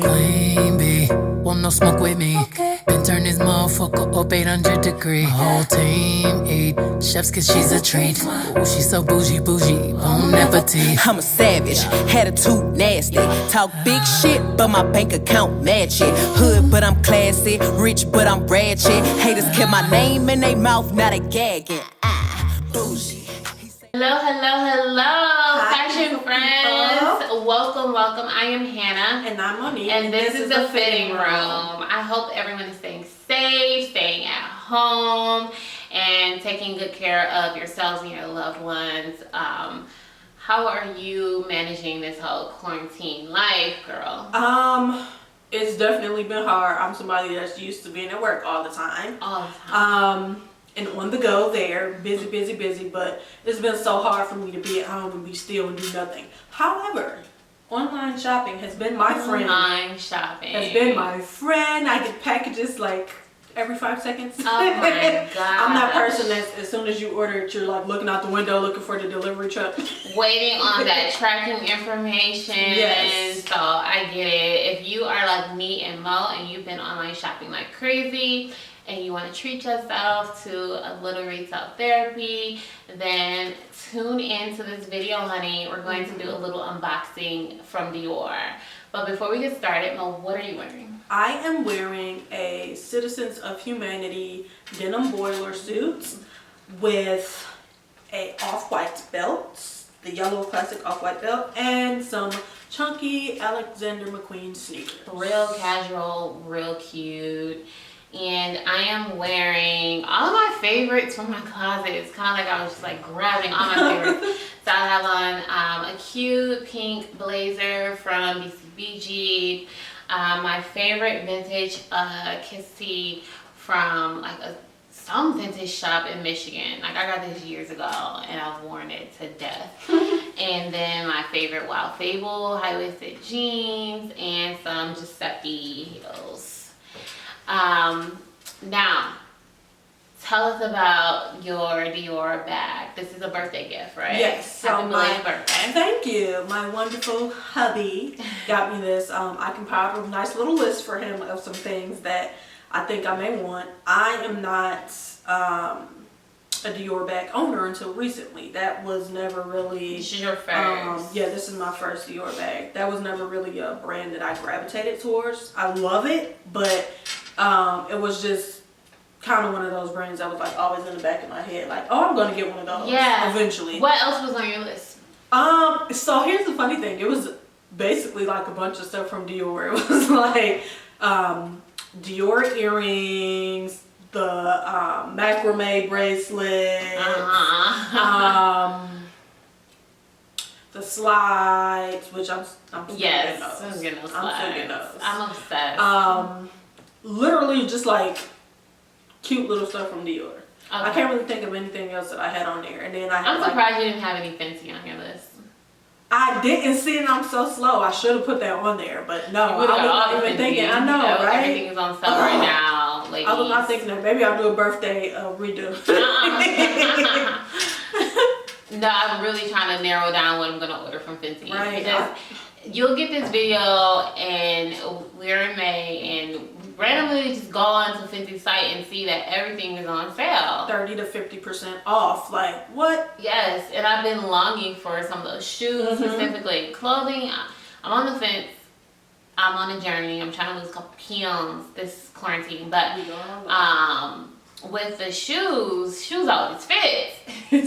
Queen bee, want no smoke with me. Been turn this motherfucker up 800 degrees. My whole team eat chefs cause she's a treat. Ooh, she's so bougie, bon appetit. I'm a savage, attitude nasty. Talk big shit, but my bank account match it. Hood, but I'm classy. Rich, but I'm ratchet. Haters kept my name in their mouth, not a gagging. Bougie. Hello, Hi, fashion friends. Welcome. I am Hannah. And I'm Monique. And this is the fitting room. I hope everyone is staying safe, staying at home, and taking good care of yourselves and your loved ones. How are you managing this whole quarantine life, girl? It's definitely been hard. I'm somebody that's used to being at work all the time. And on the go there, busy, but it's been so hard for me to be at home and be still and do nothing. However, online shopping has been my friend. Online shopping has been my friend. I get packages like every 5 seconds. Oh my god. I'm that person that's as soon as you order it, you're like looking out the window looking for the delivery truck. Waiting on that tracking information. Yes. So I get it. If you are like me and Mo and you've been online shopping like crazy, and you want to treat yourself to a little retail therapy, then tune into this video, honey. We're going to do a little unboxing from Dior. But before we get started, Mo, what are you wearing? I am wearing a Citizens of Humanity denim boiler suit with a off-white belt, the yellow classic off-white belt, and some chunky Alexander McQueen sneakers. Real casual, real cute. And I am wearing all of my favorites from my closet. It's kind of like I was just like grabbing all my favorites. So I have on a cute pink blazer from BCBG. My favorite vintage kiss tee from like some vintage shop in Michigan. Like I got this years ago and I've worn it to death. And then my favorite Wild Fable high-waisted jeans and some Giuseppe heels. Now, tell us about your Dior bag. This is a birthday gift, right? Yes. Happy belated birthday. Thank you. My wonderful hubby got me this. I compiled a nice little list for him of some things that I think I may want. I am not a Dior bag owner until recently. That was never really... This is your first. Yeah, this is my first Dior bag. That was never really a brand that I gravitated towards. I love it, but it was just kind of one of those brands that was like always in the back of my head, like, oh, I'm gonna get one of those eventually. What else was on your list? So here's the funny thing. It was basically like a bunch of stuff from Dior. It was like Dior earrings, the macrame bracelet, the slides, which I'm still getting those. I'm getting those I'm slides. still getting those. I'm obsessed. Literally just like cute little stuff from Dior. Okay. I can't really think of anything else that I had on there. And then I'm surprised you didn't have any Fenty on your list. I didn't see it. I'm so slow. I should have put that on there, but no. I was not even thinking. I know, right? Everything is on sale right now, ladies. I was not thinking that. Maybe I'll do a birthday redo. No, I'm really trying to narrow down what I'm gonna order from Fenty. Right. Because you'll get this video and we're in May and randomly just go onto Fenty's site and see that everything is on sale. 30 to 50% off. Like, what? Yes, and I've been longing for some of those shoes, specifically. Clothing, I'm on the fence. I'm on a journey. I'm trying to lose a couple pounds this quarantine. But with the shoes always fit.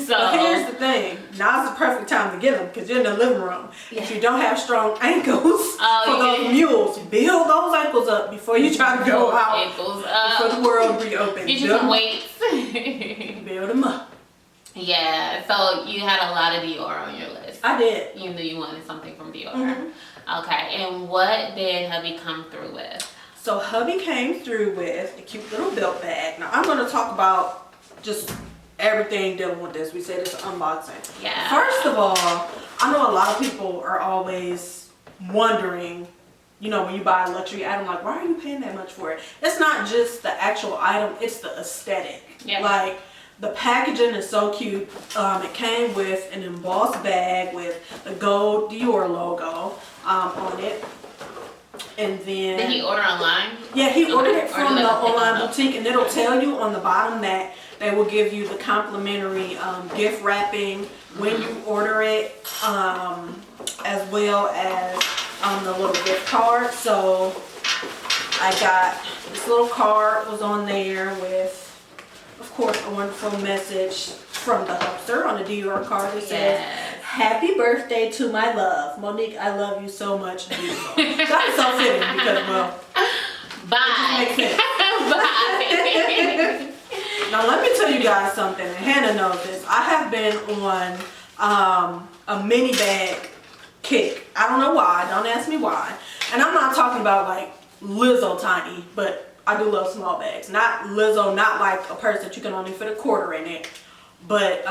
So but here's the thing. Now's the perfect time to get them because you're in the living room. Yeah. If you don't have strong ankles for those mules, build those ankles up before you try to go out. Ankles up. Before the world reopens. Get you some weights. Build them up. Yeah, so you had a lot of Dior on your list. I did. You knew you wanted something from Dior. Okay, and what did hubby come through with? So hubby came through with a cute little belt bag. Now I'm going to talk about just everything dealing with this. We said it's an unboxing. Yeah. First of all, I know a lot of people are always wondering, you know, when you buy a luxury item, like, why are you paying that much for it? It's not just the actual item, it's the aesthetic. Yeah. Like, the packaging is so cute. It came with an embossed bag with the gold Dior logo on it. And then did he order online? Yeah, he ordered it Or from did the I pick online it up? boutique, and it'll tell you on the bottom that they will give you the complimentary gift wrapping when you order it, as well as the little gift card. So I got this little card was on there with, of course, a wonderful message from the hubster on the Dior card that says, "Happy birthday to my love. Monique, I love you so much, beautiful." That's so fitting because, well, Bye. it makes sense. Bye. Now let me tell you guys something, and Hannah knows this. I have been on a mini bag kick. I don't know why, don't ask me why. And I'm not talking about like Lizzo tiny, but I do love small bags. Not Lizzo, not like a purse that you can only fit a quarter in it, but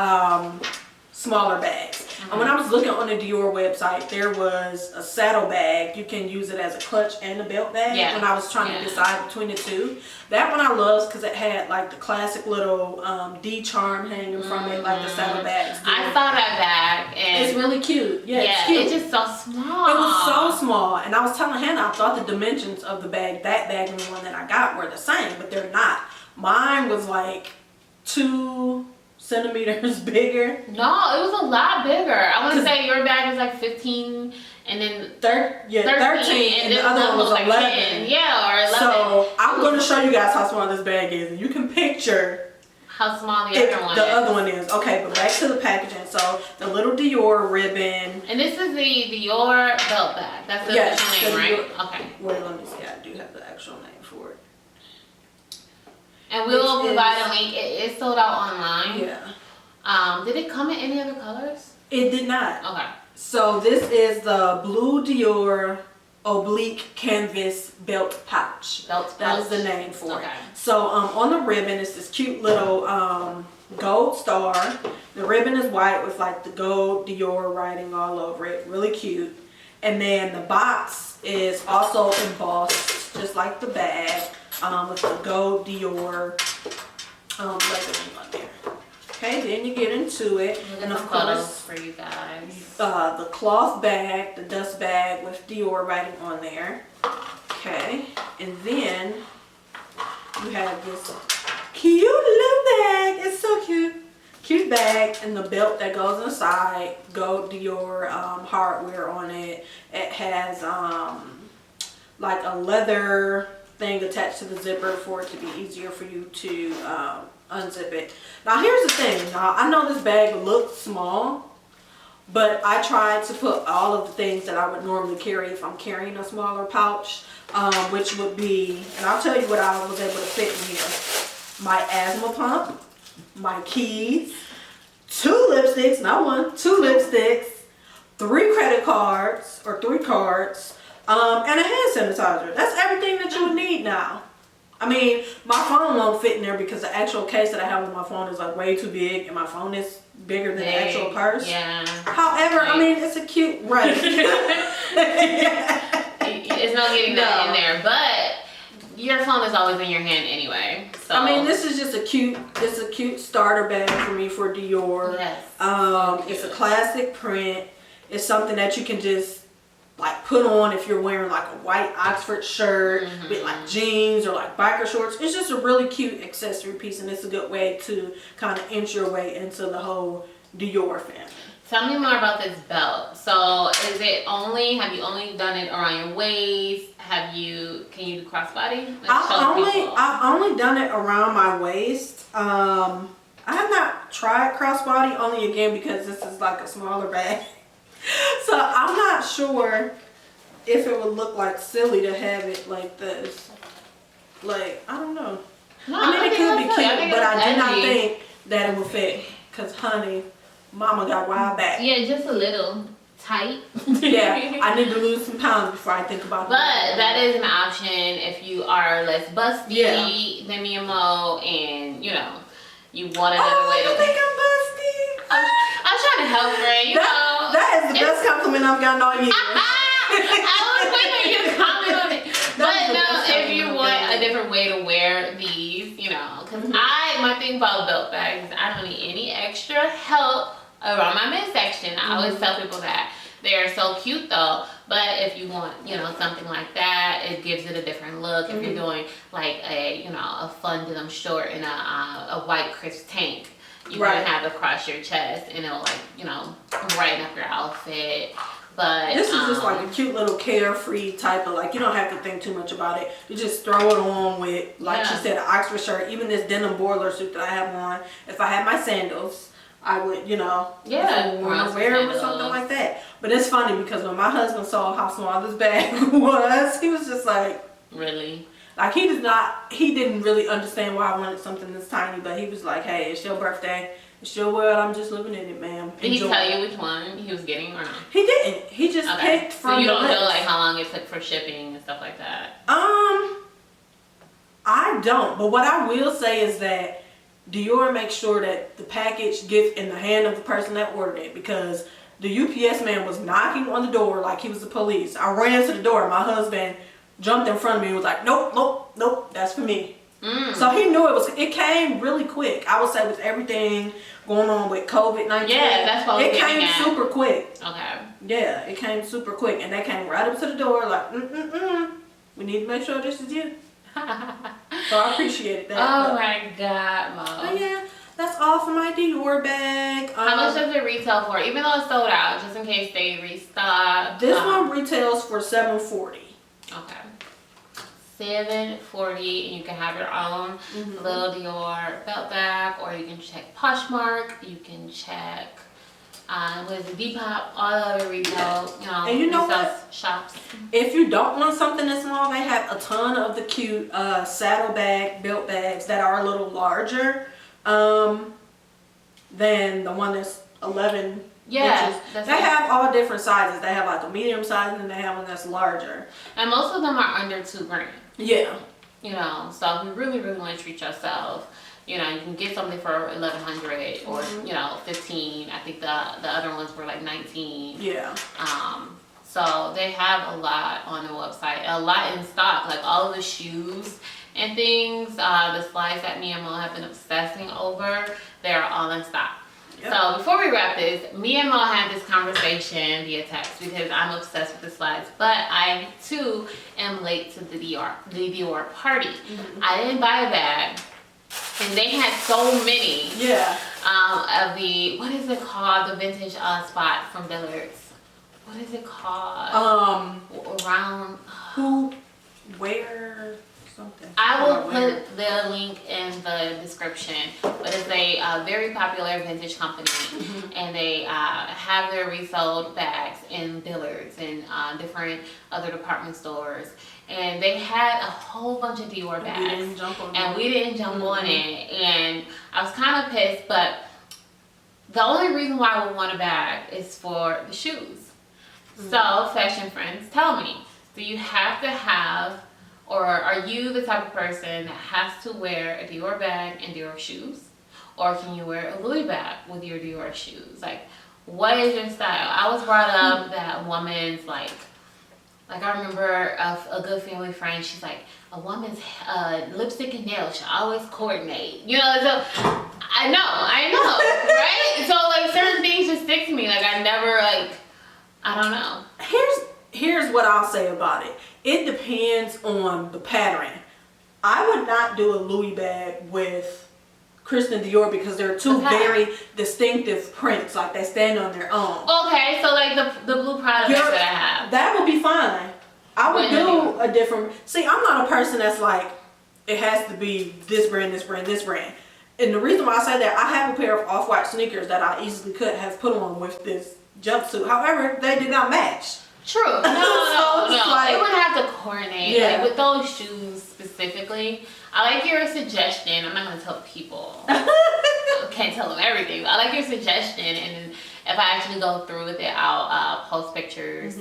smaller bags. And when I was looking on the Dior website, there was a saddle bag. You can use it as a clutch and a belt bag. Yeah. When I was trying to decide between the two, that one I loved because it had like the classic little D charm hanging from it, like the saddle bags do. I saw that bag and It's really cute. Yeah, it's yeah, cute. it's just so small. It was so small, and I was telling Hannah I thought the dimensions of the bag, that bag and the one that I got, were the same, but they're not. Mine was like 2 centimeters bigger. No, it was a lot bigger. I want to say your bag was like 15 and then 13 and the this other one was like 11. 10. Yeah, or 11. So I'm going to show you guys how small this bag is, and you can picture how small the if other one the is. other one is. Okay, but back to the packaging. So the little Dior ribbon. And this is the Dior belt bag. That's the Yes, official name, the right? Dior- Okay. Wait, let me see. I do have the actual name for it. And we'll This provide is- a link. It's sold out online. Yeah. Did it come in any other colors? It did not. Okay. So this is the blue Dior Oblique canvas belt pouch. That is the name for it. Okay. So on the ribbon is this cute little gold star. The ribbon is white with like the gold Dior writing all over it. Really cute. And then the box is also embossed just like the bag with the gold Dior lettering on there. Okay, then you get into it, and of course, for you guys. the cloth bag, the dust bag with Dior writing on there. Okay, and then you have this cute little bag. It's so cute. Cute bag, and the belt that goes inside, gold Dior hardware on it. It has like a leather thing attached to the zipper for it to be easier for you to unzip it. Now here's the thing. Now I know this bag looks small, but I tried to put all of the things that I would normally carry if I'm carrying a smaller pouch, which would be, and I'll tell you what I was able to fit in here. My asthma pump, my keys, 2 lipsticks, not 1, 2 lipsticks, 3 credit cards, or 3 cards, and a hand sanitizer. That's everything that you would need now. I mean, my phone won't fit in there because the actual case that I have on my phone is like way too big, and my phone is bigger than the actual purse. Yeah. However, I mean, it's a cute, right. It's not getting that in there, but your phone is always in your hand anyway. So I mean, this is just a cute starter bag for me for Dior. Yes. It's a classic print. It's something that you can just like put on if you're wearing like a white Oxford shirt with like jeans or like biker shorts. It's just a really cute accessory piece, and it's a good way to kind of inch your way into the whole Dior family. Tell me more about this belt. So have you only done it around your waist? Can you do crossbody? I've only done it around my waist. I have not tried crossbody, only again because this is like a smaller bag. So I'm not sure if it would look like silly to have it like this. Like, I don't know. No, I mean, it could be cute, but I did not edgy. think that it would fit. Because, honey, mama got wide back. Yeah, just a little tight. Yeah, I need to lose some pounds before I think about it. But that is an option if you are less busty than me and Mo, and you know, you want another way to. You think I'm busty? I'm trying to help her, you know. That is the best compliment I've gotten all year. I was waiting for you to comment on it. But no, if you want a different way to wear these, you know, because my thing about belt bags is I don't need any extra help around my midsection. I always tell people that. They are so cute though. But if you want, you know, something like that, it gives it a different look. If you're doing like a, you know, a fun denim short in a white crisp tank, you can have it across your chest and it'll like, you know, brighten up your outfit. But this is just like a cute little carefree type of, like, you don't have to think too much about it. You just throw it on with, like she said, an Oxford shirt. Even this denim boiler suit that I have on, if I had my sandals, I would, you know, wear it with something like that. But it's funny because when my husband saw how small this bag was, he was just like, really? Like, he didn't really understand why I wanted something this tiny, but he was like, hey, it's your birthday. It's your world. I'm just living in it, ma'am. Did he tell you which one he was getting or no? He didn't. He just picked from So you don't the know list. like how long it took for shipping and stuff like that? I don't. But what I will say is that Dior makes sure that the package gets in the hand of the person that ordered it, because the UPS man was knocking on the door like he was the police. I ran to the door. My husband jumped in front of me and was like, nope, nope, nope, that's for me. So he knew it came really quick. I would say with everything going on with COVID-19. Yeah, that's what it came super quick. Okay. Yeah, it came super quick. And they came right up to the door like, we need to make sure this is you. So I appreciated that. Oh my God, Mom. But yeah, that's all for my Dior bag. How much does it retail for? Even though it's sold out, just in case they restock. This one retails for $740. Okay. $740, and you can have your own little Dior belt bag, or you can check Poshmark. You can check what is it, Depop, all other retail, and you know what? Shops. If you don't want something that's small, they have a ton of the cute saddle bag, belt bags that are a little larger than the one that's 11 inches. They have all different sizes. They have like a medium size and they have one that's larger. And most of them are under $2,000. Yeah. You know, so if you really, really want to treat yourself, you know, you can get something for $1,100 or you know, $15. I think the other ones were like $19. Yeah. So they have a lot on the website, a lot in stock, like all of the shoes and things. The slides that me and Mo have been obsessing over, they're all in stock. Yep. So before we wrap this, me and Mo had this conversation via text because I'm obsessed with the slides, but I too am late to the Dior party. I didn't buy a bag, and they had so many. Of the, what is it called? The vintage spot from Dillard's. What is it called? Around. Where? Something. I will put the link in the description, but it's a very popular vintage company, and they have their resold bags in Dillard's and different other department stores, and they had a whole bunch of Dior bags, we didn't jump on it, and I was kind of pissed, but the only reason why I would want a bag is for the shoes. So fashion friends, tell me, do you have to have, or are you the type of person that has to wear a Dior bag and Dior shoes? Or can you wear a Louis bag with your Dior shoes? Like, what is your style? I was brought up that woman's like I remember a good family friend, she's like, a woman's lipstick and nails should always coordinate. You know, so I know, right? So like certain things just stick to me. Like I never I don't know. Here's what I'll say about it. It depends on the pattern. I would not do a Louis bag with Christian Dior because they're two very distinctive prints. Like they stand on their own. Okay, so like the blue Prada that I have. That would be fine. I would do a different. See, I'm not a person that's like, it has to be this brand, this brand, this brand. And the reason why I say that, I have a pair of off-white sneakers that I easily could have put on with this jumpsuit. However, they did not match. True. No. Like, it would have to coordinate. Yeah. Like with those shoes specifically. I like your suggestion. I'm not gonna tell people. I can't tell them everything. But I like your suggestion, and if I actually go through with it, I'll post pictures.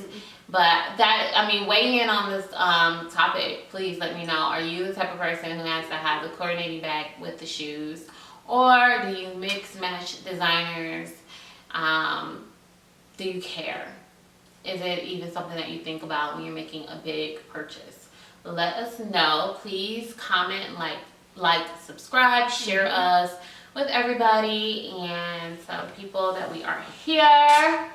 But that, I mean, weighing in on this topic, please let me know. Are you the type of person who has to have the coordinating bag with the shoes, or do you mix match designers? Do you care? Is it even something that you think about when you're making a big purchase? Let us know. Please comment, like, subscribe, share us with everybody and tell people that we are here.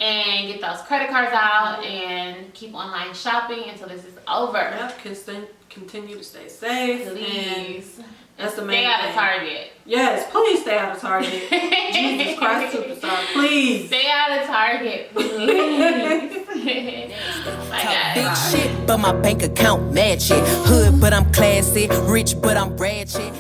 and get those credit cards out and keep online shopping until this is over. Yep, continue to stay safe. Please. That's the main thing. Stay out thing. of Target. Yes, please stay out of Target. Jesus Christ superstar, please. Stay out of Target, please. Talk big shit, but my bank account match it. Hood, but I'm classy. Rich, but I'm ratchet.